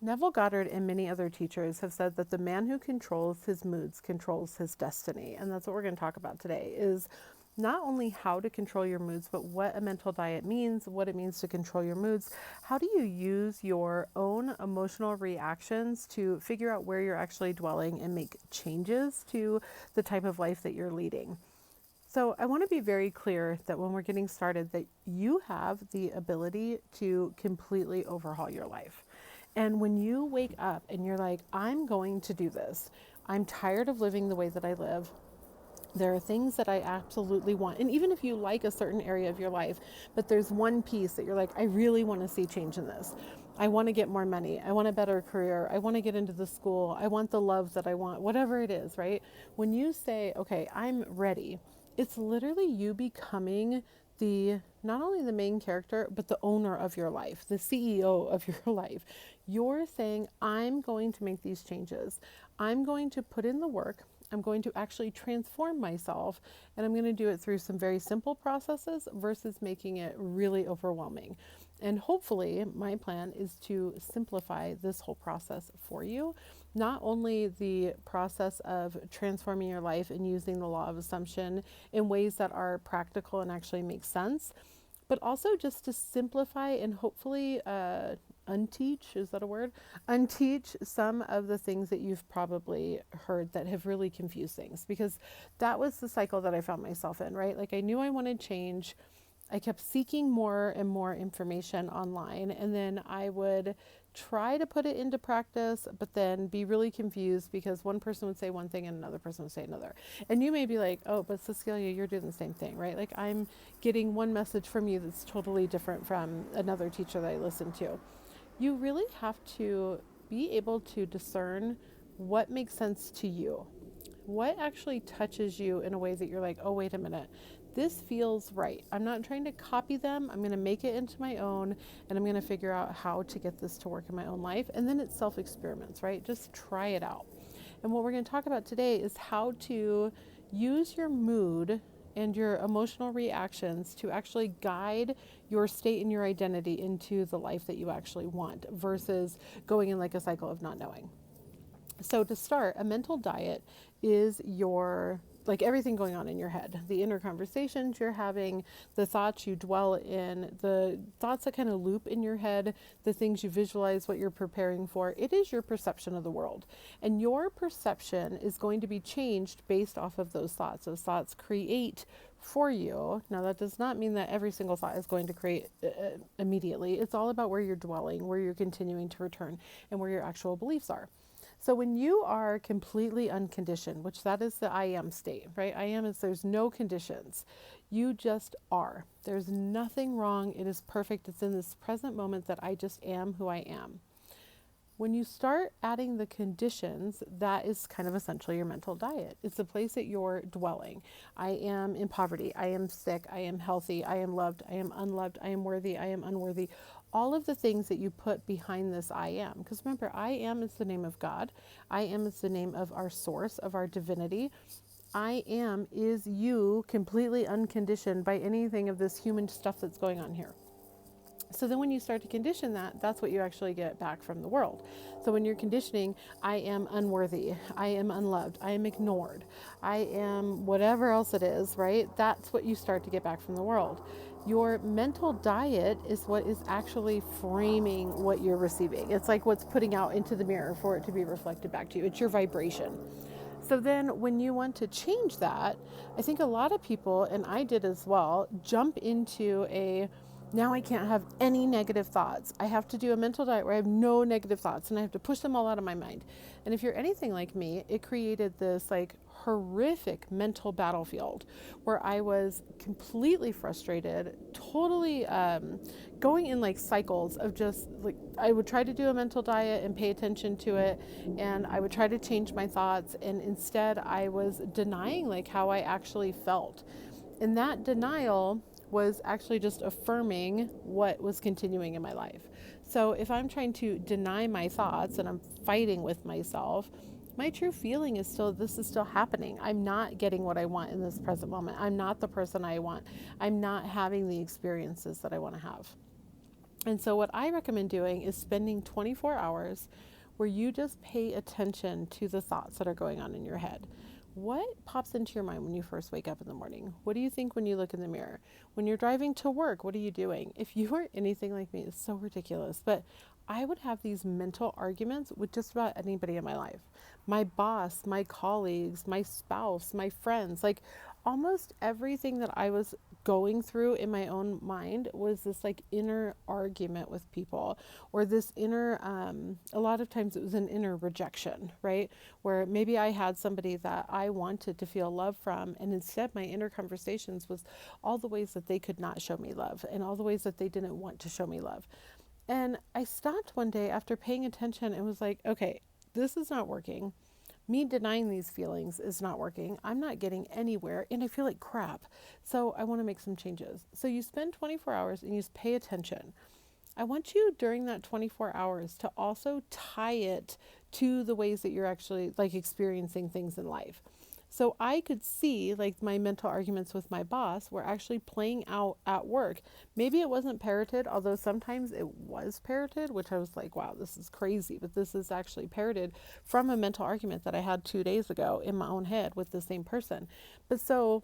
Neville Goddard and many other teachers have said that the man who controls his moods controls his destiny. And that's what we're going to talk about today is not only how to control your moods, but what a mental diet means, what it means to control your moods. How do you use your own emotional reactions to figure out where you're actually dwelling and make changes to the type of life that you're leading? So I want to be very clear that when we're getting started, that you have the ability to completely overhaul your life. And when you wake up and you're like, I'm going to do this, I'm tired of living the way that I live. There are things that I absolutely want. And even if you like a certain area of your life, but there's one piece that you're like, I really want to see change in this. I want to get more money. I want a better career. I want to get into the school. I want the love that I want, whatever it is, right? When you say, okay, I'm ready, it's literally you becoming the not only the main character, but the owner of your life, the CEO of your life. You're saying, I'm going to make these changes. I'm going to put in the work. I'm going to actually transform myself, and I'm going to do it through some very simple processes versus making it really overwhelming. And hopefully, my plan is to simplify this whole process for you. Not only the process of transforming your life and using the law of assumption in ways that are practical and actually make sense, but also just to simplify and hopefully unteach, is that a word? Unteach some of the things that you've probably heard that have really confused things, because that was the cycle that I found myself in, right? Like I knew I wanted change. I kept seeking more and more information online, and then I would try to put it into practice, but then be really confused because one person would say one thing and another person would say another. And you may be like, oh, but Cecilia, you're doing the same thing, right? Like I'm getting one message from you that's totally different from another teacher that I listen to. You really have to be able to discern what makes sense to you. What actually touches you in a way that you're like, oh, wait a minute, this feels right. I'm not trying to copy them. I'm going to make it into my own, and I'm going to figure out how to get this to work in my own life. And then it's self experiments, right? Just try it out. And what we're going to talk about today is how to use your mood and your emotional reactions to actually guide your state and your identity into the life that you actually want versus going in like a cycle of not knowing. So to start, a mental diet is your like everything going on in your head, the inner conversations you're having, the thoughts you dwell in, the thoughts that kind of loop in your head, the things you visualize, what you're preparing for. It is your perception of the world. And your perception is going to be changed based off of those thoughts. Those thoughts create for you. Now, that does not mean that every single thought is going to create immediately. It's all about where you're dwelling, where you're continuing to return, and where your actual beliefs are. So when you are completely unconditioned, which that is the I am state, right? I am is there's no conditions. You just are. There's nothing wrong. It is perfect. It's in this present moment that I just am who I am. When you start adding the conditions, that is kind of essentially your mental diet. It's the place that you're dwelling. I am in poverty. I am sick. I am healthy. I am loved. I am unloved. I am worthy. I am unworthy. All of the things that you put behind this I am. Because remember, I am is the name of God. I am is the name of our source, of our divinity. I am is you, completely unconditioned by anything of this human stuff that's going on here. So then when you start to condition that, that's what you actually get back from the world. So when you're conditioning, I am unworthy, I am unloved, I am ignored, I am whatever else it is, right? That's what you start to get back from the world. Your mental diet is what is actually framing what you're receiving. It's like what's putting out into the mirror for it to be reflected back to you. It's your vibration. So then when you want to change that, I think a lot of people, and I did as well, jump into a now I can't have any negative thoughts. I have to do a mental diet where I have no negative thoughts and I have to push them all out of my mind. And if you're anything like me, it created this like horrific mental battlefield where I was completely frustrated, totally going in like cycles of just like, I would try to do a mental diet and pay attention to it. And I would try to change my thoughts. And instead I was denying like how I actually felt. And that denial was actually just affirming what was continuing in my life. So if I'm trying to deny my thoughts and I'm fighting with myself, my true feeling is still, this is still happening. I'm not getting what I want in this present moment. I'm not the person I want. I'm not having the experiences that I want to have. And so, what I recommend doing is spending 24 hours where you just pay attention to the thoughts that are going on in your head. What pops into your mind when you first wake up in the morning? What do you think when you look in the mirror? When you're driving to work, what are you doing? If you are anything like me, it's so ridiculous, but I would have these mental arguments with just about anybody in my life. My boss, my colleagues, my spouse, my friends, like almost everything that I was going through in my own mind was this like inner argument with people, or this inner a lot of times it was an inner rejection, right? Where maybe I had somebody that I wanted to feel love from, and instead my inner conversations was all the ways that they could not show me love and all the ways that they didn't want to show me love. And I stopped one day after paying attention and was like, okay, this is not working. Me denying these feelings is not working. I'm not getting anywhere and I feel like crap. So I want to make some changes. So you spend 24 hours and you just pay attention. I want you during that 24 hours to also tie it to the ways that you're actually like experiencing things in life. So I could see like my mental arguments with my boss were actually playing out at work. Maybe it wasn't parroted, although sometimes it was parroted, which I was like, wow, this is crazy. But this is actually parroted from a mental argument that I had 2 days ago in my own head with the same person. But so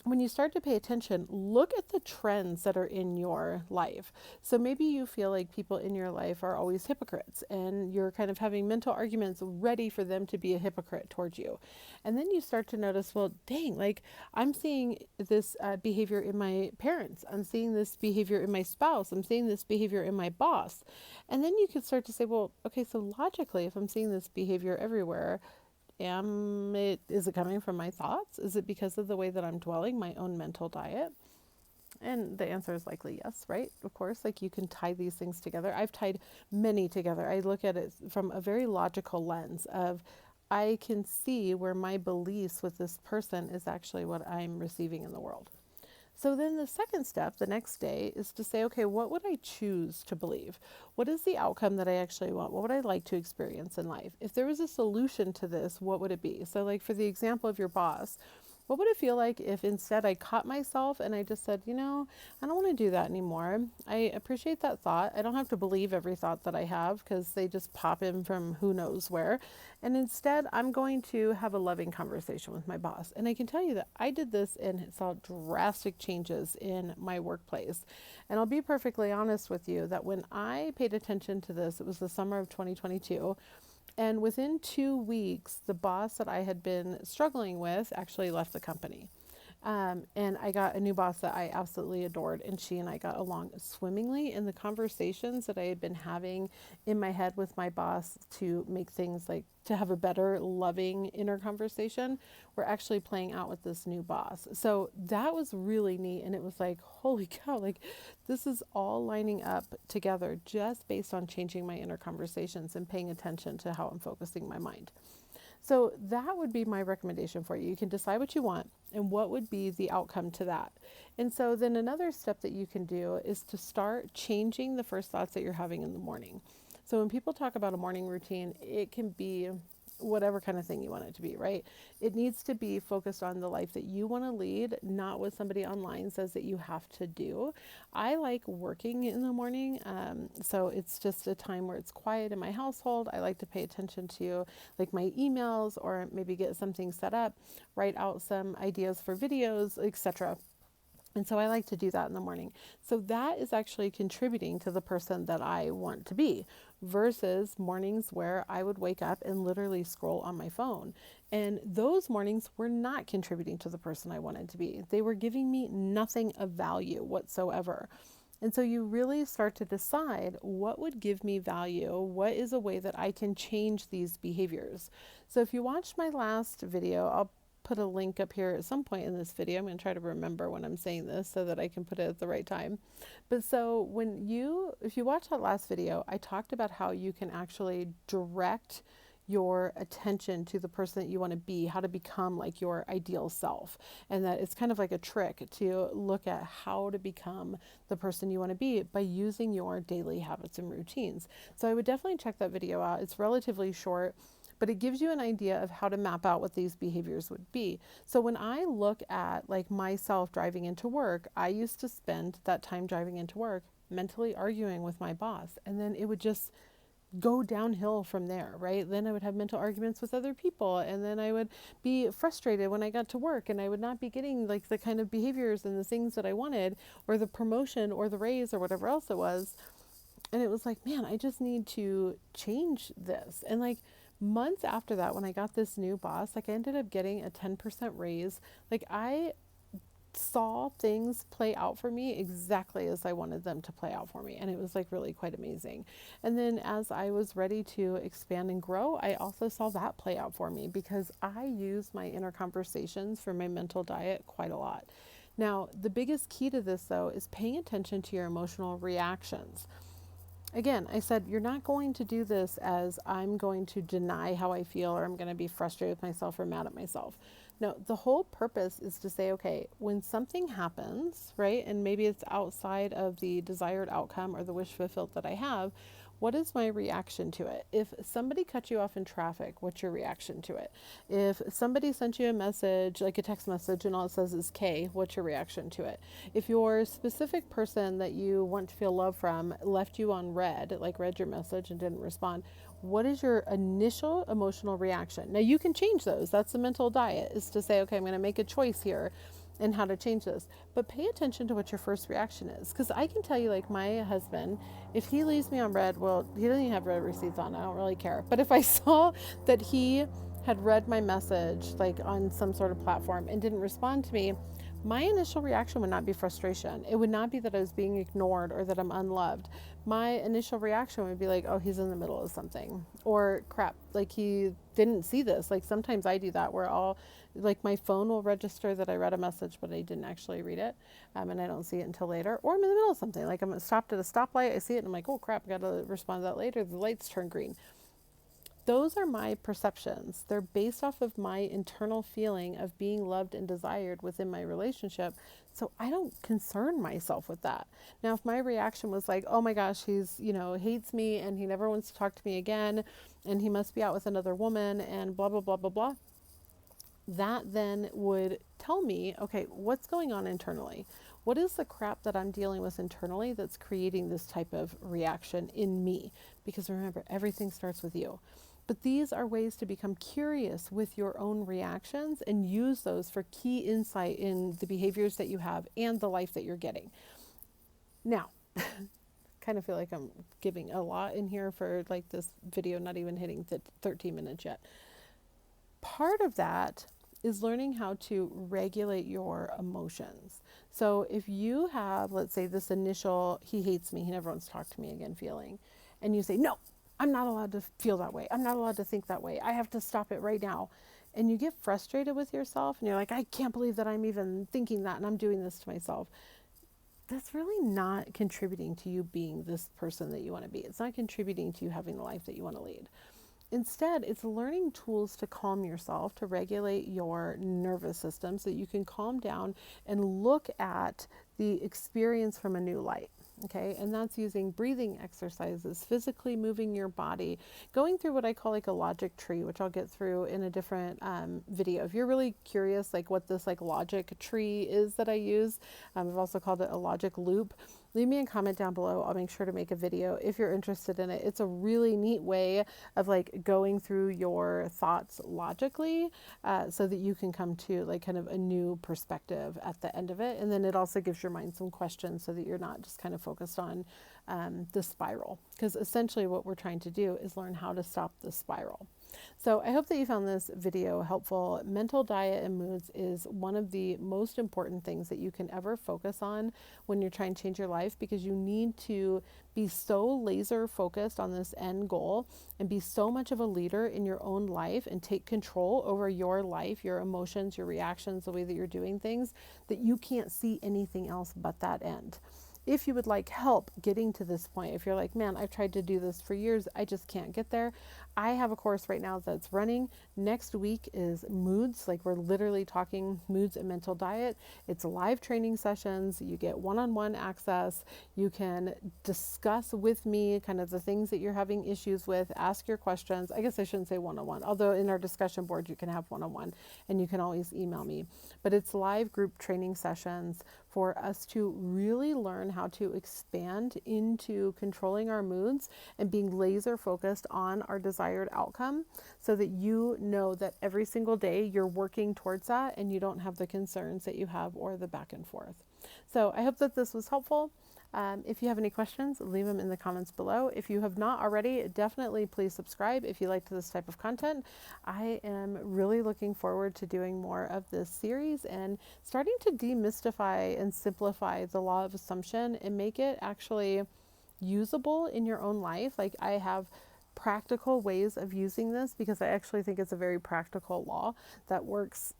when you start to pay attention, look at the trends that are in your life. So maybe you feel like people in your life are always hypocrites and you're kind of having mental arguments ready for them to be a hypocrite towards you. And then you start to notice, well, dang, like I'm seeing this behavior in my parents. I'm seeing this behavior in my spouse. I'm seeing this behavior in my boss. And then you can start to say, well, okay, so logically, if I'm seeing this behavior everywhere, is it coming from my thoughts? Is it because of the way that I'm dwelling, my own mental diet? And the answer is likely yes, right? Of course, like you can tie these things together. I've tied many together. I look at it from a very logical lens of I can see where my beliefs with this person is actually what I'm receiving in the world. So then the second step, the next day, is to say, okay, what would I choose to believe? What is the outcome that I actually want? What would I like to experience in life? If there was a solution to this, what would it be? So like for the example of your boss, what would it feel like if instead I caught myself and I just said, I don't want to do that anymore. I appreciate that thought. I don't have to believe every thought that I have because they just pop in from who knows where. And instead, I'm going to have a loving conversation with my boss. And I can tell you that I did this and saw drastic changes in my workplace. And I'll be perfectly honest with you that when I paid attention to this, it was the summer of 2022. And within 2 weeks, the boss that I had been struggling with actually left the company. And I got a new boss that I absolutely adored, and she and I got along swimmingly. And the conversations that I had been having in my head with my boss to make things like to have a better, loving inner conversation were actually playing out with this new boss. So that was really neat. And it was like, holy cow, like this is all lining up together just based on changing my inner conversations and paying attention to how I'm focusing my mind. So that would be my recommendation for you. You can decide what you want and what would be the outcome to that. And so then another step that you can do is to start changing the first thoughts that you're having in the morning. So when people talk about a morning routine, it can be whatever kind of thing you want it to be, right? It needs to be focused on the life that you want to lead, not what somebody online says that you have to do. I like working in the morning, so it's just a time where it's quiet in my household. I like to pay attention to like my emails or maybe get something set up, write out some ideas for videos, etc. And so I like to do that in the morning. So that is actually contributing to the person that I want to be versus mornings where I would wake up and literally scroll on my phone. And those mornings were not contributing to the person I wanted to be. They were giving me nothing of value whatsoever. And so you really start to decide what would give me value, what is a way that I can change these behaviors. So if you watched my last video, I'll put a link up here at some point in this video. I'm going to try to remember when I'm saying this so that I can put it at the right time. But so if you watch that last video, I talked about how you can actually direct your attention to the person that you want to be, how to become like your ideal self. And that it's kind of like a trick to look at how to become the person you want to be by using your daily habits and routines. So I would definitely check that video out. It's relatively short, but it gives you an idea of how to map out what these behaviors would be. So when I look at like myself driving into work, I used to spend that time driving into work mentally arguing with my boss. And then it would just go downhill from there, right? Then I would have mental arguments with other people, and then I would be frustrated when I got to work, and I would not be getting like the kind of behaviors and the things that I wanted, or the promotion or the raise or whatever else it was. And it was like, man, I just need to change this. And like months after that, when I got this new boss, like I ended up getting a 10% raise. Like I saw things play out for me exactly as I wanted them to play out for me. And it was like really quite amazing. And then as I was ready to expand and grow, I also saw that play out for me because I use my inner conversations for my mental diet quite a lot. Now, the biggest key to this though is paying attention to your emotional reactions. Again, I said, you're not going to do this as I'm going to deny how I feel or I'm going to be frustrated with myself or mad at myself. No, the whole purpose is to say, okay, when something happens, right, and maybe it's outside of the desired outcome or the wish fulfilled that I have, what is my reaction to it? If somebody cut you off in traffic, what's your reaction to it? If somebody sent you a message, like a text message, and all it says is K, what's your reaction to it? If your specific person that you want to feel love from left you on red, like read your message and didn't respond, what is your initial emotional reaction? Now you can change those. That's the mental diet, is to say, okay, I'm going to make a choice here and how to change this. But pay attention to what your first reaction is. Because I can tell you, like my husband, if he leaves me on red, well, he doesn't even have red receipts on. I don't really care. But if I saw that he had read my message, like on some sort of platform, and didn't respond to me, my initial reaction would not be frustration. It would not be that I was being ignored or that I'm unloved. My initial reaction would be like, oh, he's in the middle of something. Or crap, like he didn't see this. Like sometimes I do that where like my phone will register that I read a message, but I didn't actually read it. And I don't see it until later. Or I'm in the middle of something. Like I'm stopped at a stoplight, I see it, and I'm like, oh crap, I got to respond to that later. The lights turn green. Those are my perceptions. They're based off of my internal feeling of being loved and desired within my relationship. So I don't concern myself with that. Now, if my reaction was like, oh my gosh, he's, hates me and he never wants to talk to me again and he must be out with another woman and blah, blah, blah, blah, blah, that then would tell me, okay, what's going on internally? What is the crap that I'm dealing with internally that's creating this type of reaction in me? Because remember, everything starts with you. But these are ways to become curious with your own reactions and use those for key insight in the behaviors that you have and the life that you're getting. Now, kind of feel like I'm giving a lot in here for like this video, not even hitting the 13 minutes yet. Part of that is learning how to regulate your emotions. So if you have, let's say, this initial, he hates me, he never wants to talk to me again feeling, and you say, no, I'm not allowed to feel that way. I'm not allowed to think that way. I have to stop it right now. And you get frustrated with yourself and you're like, I can't believe that I'm even thinking that and I'm doing this to myself. That's really not contributing to you being this person that you want to be. It's not contributing to you having the life that you want to lead. Instead, it's learning tools to calm yourself, to regulate your nervous system so that you can calm down and look at the experience from a new light. Okay, and that's using breathing exercises, physically moving your body, going through what I call like a logic tree, which I'll get through in a different video. If you're really curious, like what this like logic tree is that I use, I've also called it a logic loop. Leave me a comment down below. I'll make sure to make a video if you're interested in it. It's a really neat way of like going through your thoughts logically so that you can come to like kind of a new perspective at the end of it. And then it also gives your mind some questions so that you're not just kind of focused on the spiral. Because essentially what we're trying to do is learn how to stop the spiral. So I hope that you found this video helpful. Mental diet and moods is one of the most important things that you can ever focus on when you're trying to change your life, because you need to be so laser focused on this end goal and be so much of a leader in your own life and take control over your life, your emotions, your reactions, the way that you're doing things, that you can't see anything else but that end. If you would like help getting to this point, if you're like, man, I've tried to do this for years, I just can't get there, I have a course right now that's running. Next week is moods, like we're literally talking moods and mental diet. It's live training sessions. You get one-on-one access. You can discuss with me kind of the things that you're having issues with, ask your questions. I guess I shouldn't say one-on-one, although in our discussion board you can have one-on-one and you can always email me. But it's live group training sessions for us to really learn how to expand into controlling our moods and being laser focused on our desired outcome so that you know that every single day you're working towards that and you don't have the concerns that you have or the back and forth. So I hope that this was helpful. If you have any questions, leave them in the comments below. If you have not already, definitely please subscribe if you liked this type of content. I am really looking forward to doing more of this series and starting to demystify and simplify the law of assumption and make it actually usable in your own life. Like, I have practical ways of using this because I actually think it's a very practical law that works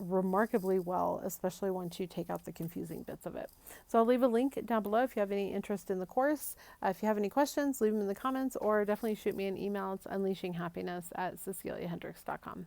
remarkably well, especially once you take out the confusing bits of it. So I'll leave a link down below if you have any interest in the course. If you have any questions, leave them in the comments or definitely shoot me an email. It's unleashinghappiness@ceciliahendricks.com.